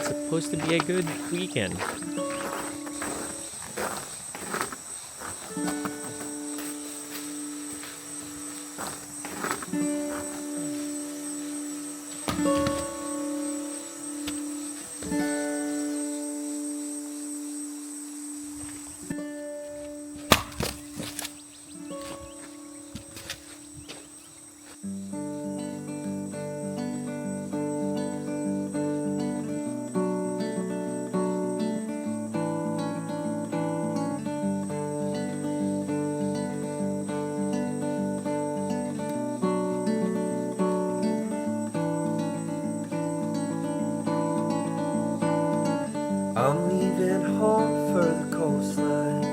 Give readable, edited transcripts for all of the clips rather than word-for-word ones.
supposed to be a good weekend. I'm leaving home for the coastline,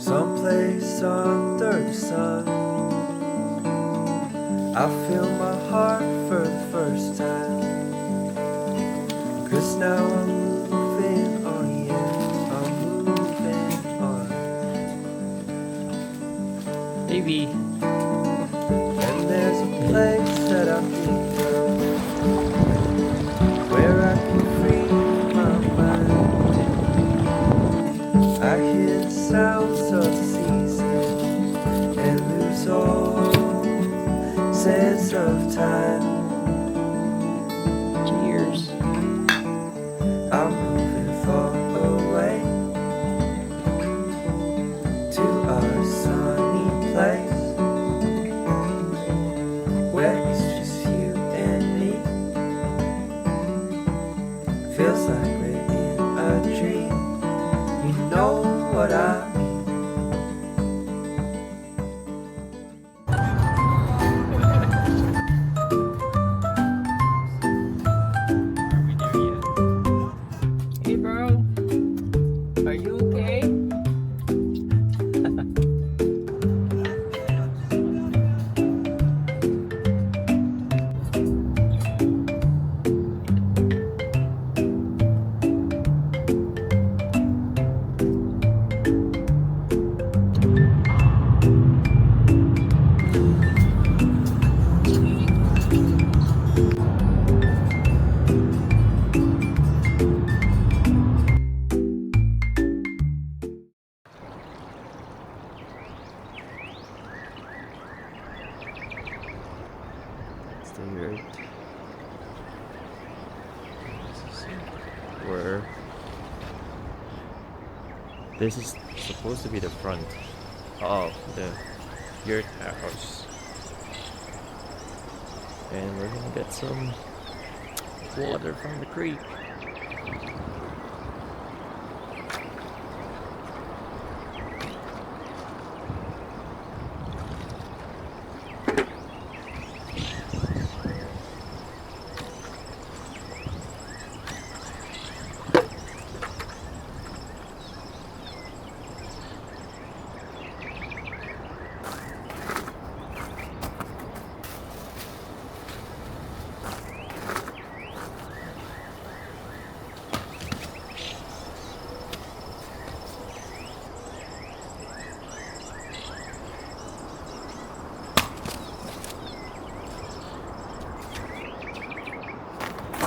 someplace under the sun. I feel my heart for the first time, 'cause now I'm moving on, yeah, I'm moving on. Maybe. And there's a place that I've been where I can free my mind. I hear the sounds of the season and lose all sense of time. Cheers. I'm moving far away to a sunny place where it's just you and me. Feels like we're in a dream. You know what I mean. Hey, bro. Are you okay? That's the weird. Where this is supposed to be the front of the yurt house, and we're gonna get some water from the creek.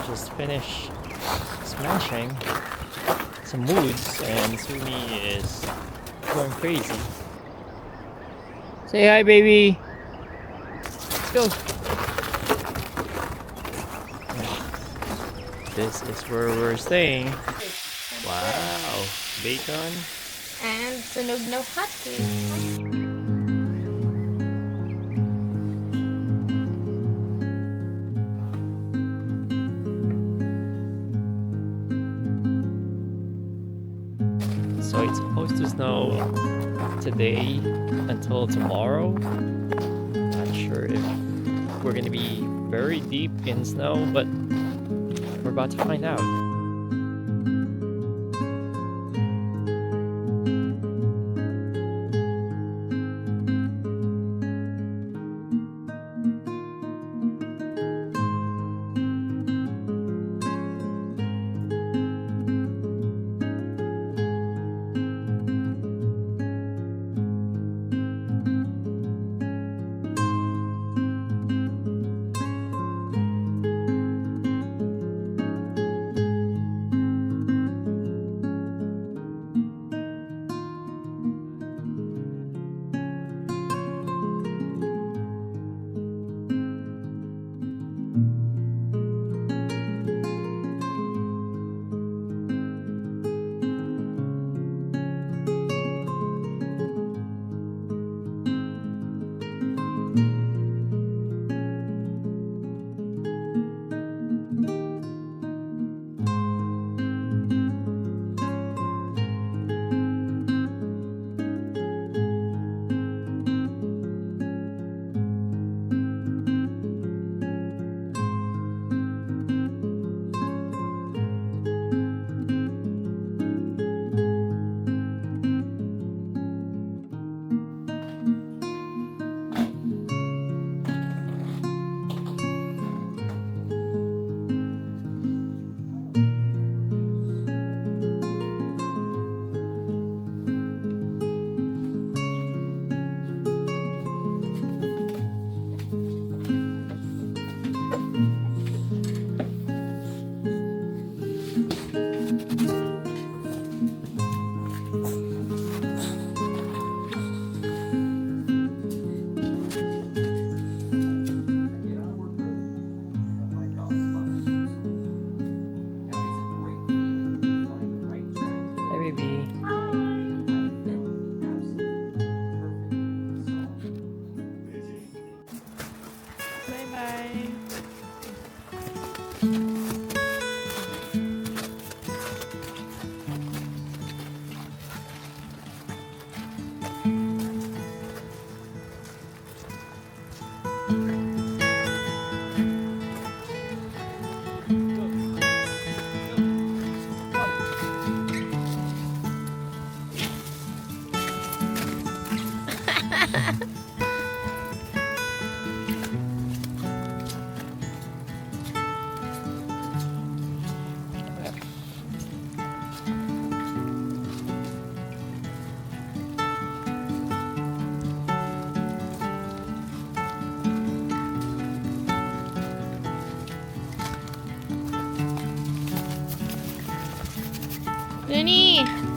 Just finished smashing some woods, and Sumi is going crazy. Say hi, baby. Let's go. This is where we're staying. Wow, bacon. And sunog na hot cake. So it's supposed to snow today until tomorrow. Not sure if we're gonna be very deep in snow, but we're about to find out. Looney!